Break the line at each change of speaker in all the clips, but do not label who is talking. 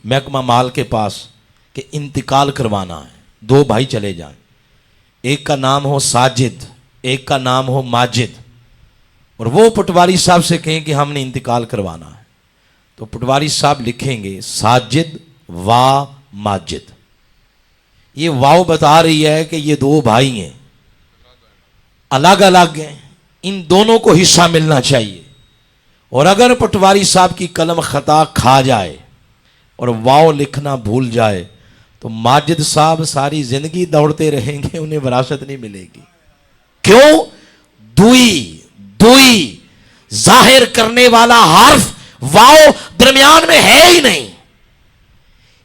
محکمہ مال کے پاس کہ انتقال کروانا ہے، دو بھائی چلے جائیں، ایک کا نام ہو ساجد، ایک کا نام ہو ماجد، اور وہ پٹواری صاحب سے کہیں کہ ہم نے انتقال کروانا ہے، تو پٹواری صاحب لکھیں گے ساجد و ماجد۔ یہ واو بتا رہی ہے کہ یہ دو بھائی ہیں، الگ الگ ہیں، ان دونوں کو حصہ ملنا چاہیے۔ اور اگر پٹواری صاحب کی قلم خطا کھا جائے اور واو لکھنا بھول جائے تو ماجد صاحب ساری زندگی دوڑتے رہیں گے، انہیں وراثت نہیں ملے گی۔ کیوں؟ دوئی ظاہر کرنے والا حرف واو درمیان میں ہے ہی نہیں،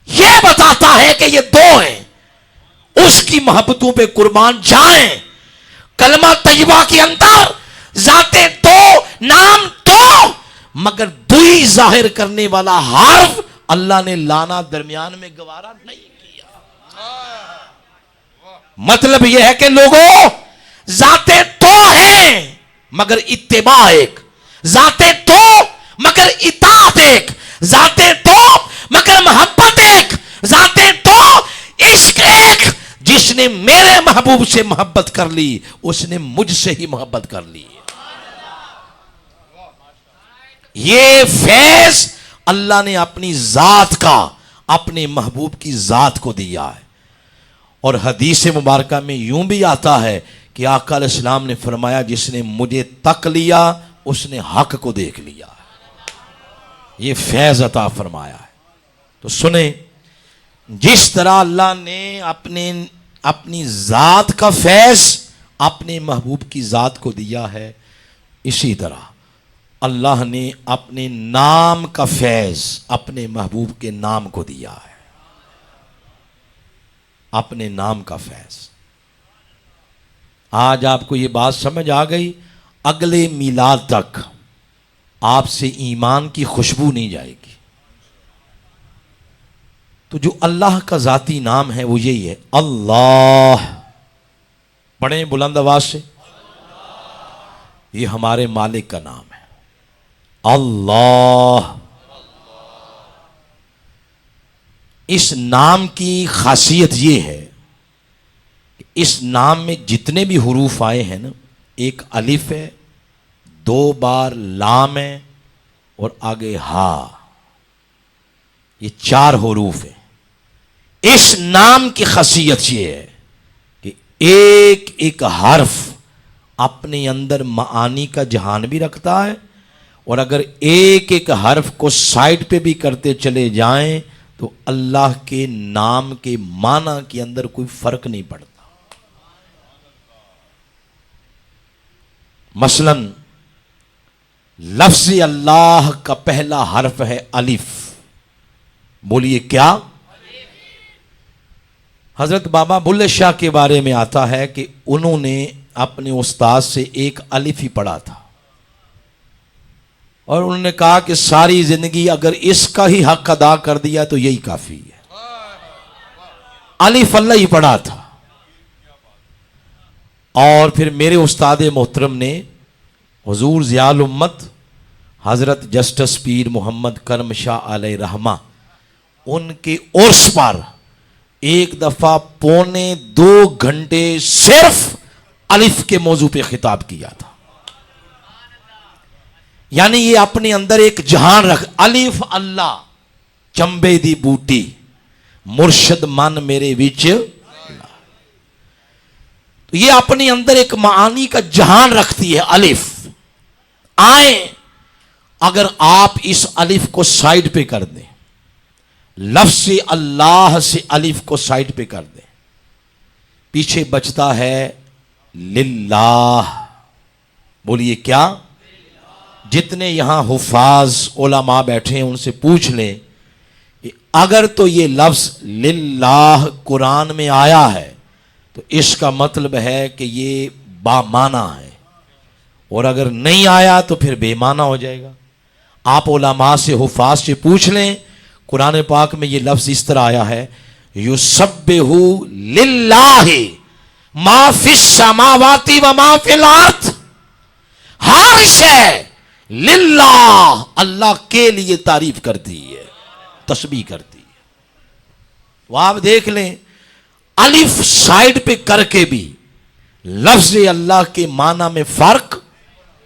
یہ بتاتا ہے کہ یہ دو ہیں، اس کی محبتوں پہ قربان جائیں۔ کلمہ طیبہ کے اندر ذاتیں دو، نام دو، مگر دوئی ظاہر کرنے والا حرف اللہ نے لانا درمیان میں گوارا نہیں کیا۔ مطلب یہ ہے کہ لوگوں، ذاتیں دو ہیں مگر اتباع ایک، ذاتیں دو مگر اطاعت ایک، ذاتیں دو مگر محبت ایک، ذاتیں دو عشق ایک۔ جس نے میرے محبوب سے محبت کر لی اس نے مجھ سے ہی محبت کر لی۔ یہ فیض اللہ نے اپنی ذات کا اپنے محبوب کی ذات کو دیا ہے۔ اور حدیث مبارکہ میں یوں بھی آتا ہے کہ آقا علیہ السلام نے فرمایا جس نے مجھے تک لیا اس نے حق کو دیکھ لیا۔ یہ فیض عطا فرمایا ہے۔ تو سنیں، جس طرح اللہ نے اپنی ذات کا فیض اپنے محبوب کی ذات کو دیا ہے، اسی طرح اللہ نے اپنے نام کا فیض اپنے محبوب کے نام کو دیا ہے۔ اپنے نام کا فیض۔ آج آپ کو یہ بات سمجھ آ گئی، اگلے میلاد تک آپ سے ایمان کی خوشبو نہیں جائے گی۔ تو جو اللہ کا ذاتی نام ہے وہ یہی ہے، اللہ۔ پڑھیں بلند آواز سے، یہ ہمارے مالک کا نام ہے، اللہ۔ اس نام کی خاصیت یہ ہے کہ اس نام میں جتنے بھی حروف آئے ہیں نا، ایک الف ہے، دو بار لام ہے اور آگے ہا، یہ چار حروف ہیں۔ اس نام کی خاصیت یہ ہے کہ ایک ایک حرف اپنے اندر معانی کا جہان بھی رکھتا ہے، اور اگر ایک ایک حرف کو سائڈ پہ بھی کرتے چلے جائیں تو اللہ کے نام کے معنی کے اندر کوئی فرق نہیں پڑتا۔ مثلا لفظ اللہ کا پہلا حرف ہے الف، بولیے کیا؟ حضرت بابا بلے شاہ کے بارے میں آتا ہے کہ انہوں نے اپنے استاد سے ایک الف ہی پڑھا تھا، اور انہوں نے کہا کہ ساری زندگی اگر اس کا ہی حق ادا کر دیا تو یہی کافی ہے۔ الف اللہ ہی پڑھا تھا۔ اور پھر میرے استاد محترم نے حضور ضیاء الامت حضرت جسٹس پیر محمد کرم شاہ علیہ رحمہ، ان کے عرس پر ایک دفعہ 2.25 گھنٹے صرف الف کے موضوع پہ خطاب کیا تھا۔ یعنی یہ اپنے اندر ایک جہان رکھ، الف اللہ چمبے دی بوٹی مرشد من میرے وچ، تو یہ اپنے اندر ایک معانی کا جہان رکھتی ہے الف۔ آئیں اگر آپ اس الف کو سائڈ پہ کر دیں، لفظ اللہ سے الف کو سائڈ پہ کر دیں، پیچھے بچتا ہے للہ۔ بولیے کیا؟ جتنے یہاں حفاظ علماء بیٹھے ہیں ان سے پوچھ لیں کہ اگر تو یہ لفظ للہ قرآن میں آیا ہے تو اس کا مطلب ہے کہ یہ بامعنی ہے، اور اگر نہیں آیا تو پھر بے معنی ہو جائے گا۔ آپ علماء سے حفاظ سے پوچھ لیں، قرآن پاک میں یہ لفظ اس طرح آیا ہے، یسبح للہ ما فی السماوات و ما فی الارض، ہر شے للہ اللہ کے لیے تعریف کرتی ہے، تسبیح کرتی ہے۔ تو آپ دیکھ لیں الف سائڈ پہ کر کے بھی لفظ اللہ کے معنی میں فرق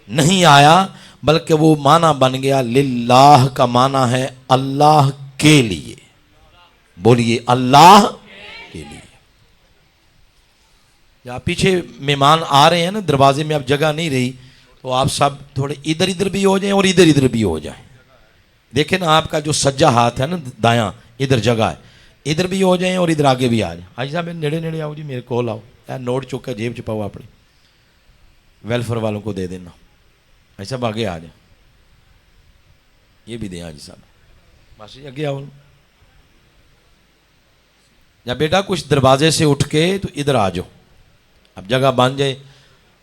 نہیں آیا، بلکہ وہ معنی بن گیا للہ کا معنی ہے اللہ کے لیے. بولیے اللہ کے لیے. یا پیچھے مہمان آ رہے ہیں نا دروازے میں، اب جگہ نہیں رہی تو آپ سب تھوڑے ادھر ادھر بھی ہو جائیں اور ادھر ادھر بھی ہو جائیں. دیکھیں نا آپ کا جو سجا ہاتھ ہے نا دایاں، ادھر جگہ ہے، ادھر بھی ہو جائیں اور ادھر آگے بھی آ جائیں. حاجی صاحب نیڑے نیڑے آؤ جی، میرے کول آؤ. نوٹ چک کے جیب چھپاؤ اپنی، ویلفیئر والوں کو دے دینا. حاجی صاحب آگے آ جائیں، یہ بھی دیں حاجی صاحب. ماشاء جی آگے آؤ. یا بیٹا کچھ دروازے سے اٹھ کے تو ادھر آ جاؤ، اب جگہ بن جائے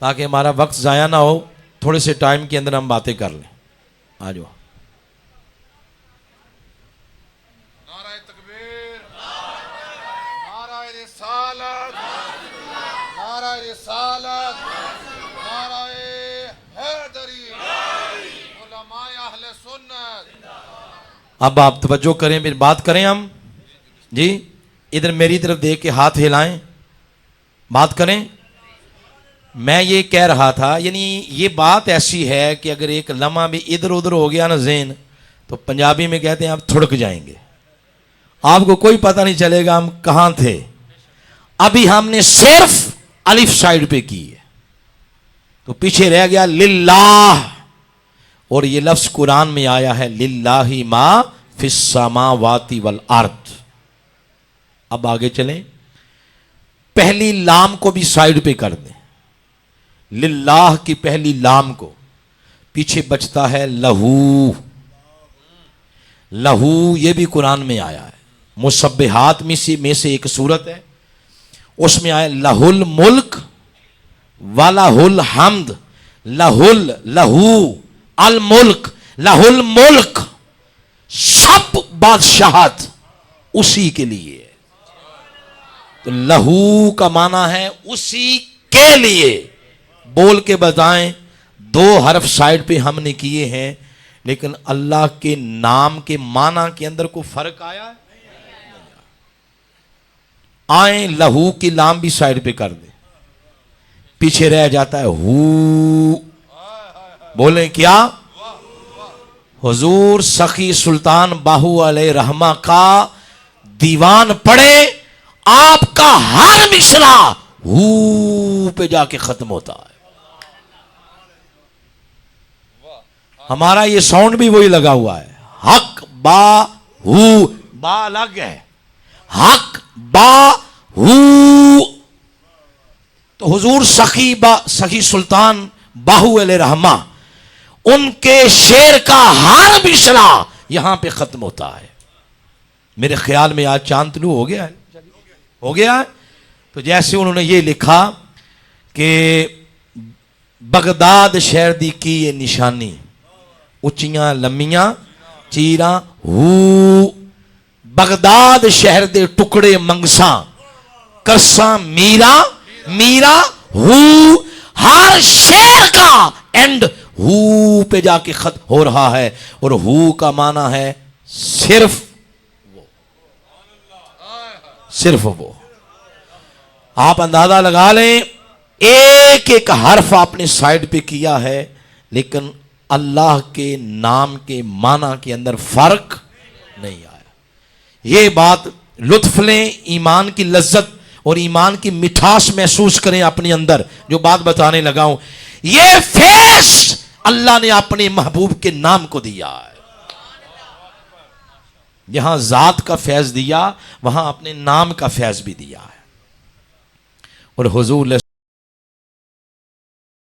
تاکہ ہمارا وقت ضائع نہ ہو، تھوڑے سے ٹائم کے اندر ہم باتیں کر لیں. آ جاؤ.
نعرہ تکبیر، نعرہ رسالت، نعرہ رسالت، نعرہ حیدری، علماء اہل سنت.
اب آپ توجہ کریں، پھر بات کریں ہم جی. ادھر میری طرف دیکھ کے ہاتھ ہلائیں، بات کریں. میں یہ کہہ رہا تھا، یعنی یہ بات ایسی ہے کہ اگر ایک لمحہ بھی ادھر ادھر ہو گیا نا ذہن، تو پنجابی میں کہتے ہیں آپ تھڑک جائیں گے، آپ کو کوئی پتہ نہیں چلے گا ہم کہاں تھے. ابھی ہم نے صرف الف سائڈ پہ کی ہے تو پیچھے رہ گیا للہ، اور یہ لفظ قرآن میں آیا ہے للہ ما فی السماوات والارض. اب آگے چلیں، پہلی لام کو بھی سائڈ پہ کر دیں، للہ کی پہلی لام کو. پیچھے بچتا ہے لہو. لہو یہ بھی قرآن میں آیا ہے، مسبحات میں سے ایک صورت ہے، اس میں آیا لہ الملک وَلَہُ الْحَمْدُ. لہو الملک، لہ الملک، سب بادشاہت اسی کے لیے. تو لہو کا معنی ہے اسی کے لیے. بول کے بتائیں، دو حرف سائڈ پہ ہم نے کیے ہیں، لیکن اللہ کے نام کے معنی کے اندر کوئی فرق آیا ہے؟ آئیں لہو کی لام بھی سائڈ پہ کر دیں، پیچھے رہ جاتا ہے ہو. بولیں کیا؟ حضور سخی سلطان باہو علیہ رحمہ کا دیوان پڑھے، آپ کا ہر مصرع ہو پہ جا کے ختم ہوتا ہے. ہمارا یہ ساؤنڈ بھی وہی لگا ہوا ہے، حق با ہو، با الگ ہے، حق با ہو. تو حضور سخی سلطان باہو علیہ رحمہ، ان کے شعر کا ہر مصرع یہاں پہ ختم ہوتا ہے. میرے خیال میں آج چاند طلوع ہو گیا ہے، ہو گیا ہے. تو جیسے انہوں نے یہ لکھا کہ بغداد شہر دی کی یہ نشانی، اچیاں لمیاں چیراں ہو. بغداد شہر دے ٹکڑے منگساں کرساں میرا میرا ہو. ہر شعر کا اینڈ ہو پہ جا کے ختم ہو رہا ہے، اور ہو کا معنی ہے صرف وہ، صرف وہ. آپ اندازہ لگا لیں، ایک ایک حرف آپ نے سائڈ پہ کیا ہے، لیکن اللہ کے نام کے معنی کے اندر فرق نہیں آیا. یہ بات لطف لیں، ایمان کی لذت اور ایمان کی مٹھاس محسوس کریں اپنے اندر. جو بات بتانے لگا ہوں، یہ فیض اللہ نے اپنے محبوب کے نام کو دیا ہے. جہاں ذات کا فیض دیا، وہاں اپنے نام کا فیض بھی دیا ہے. اور حضور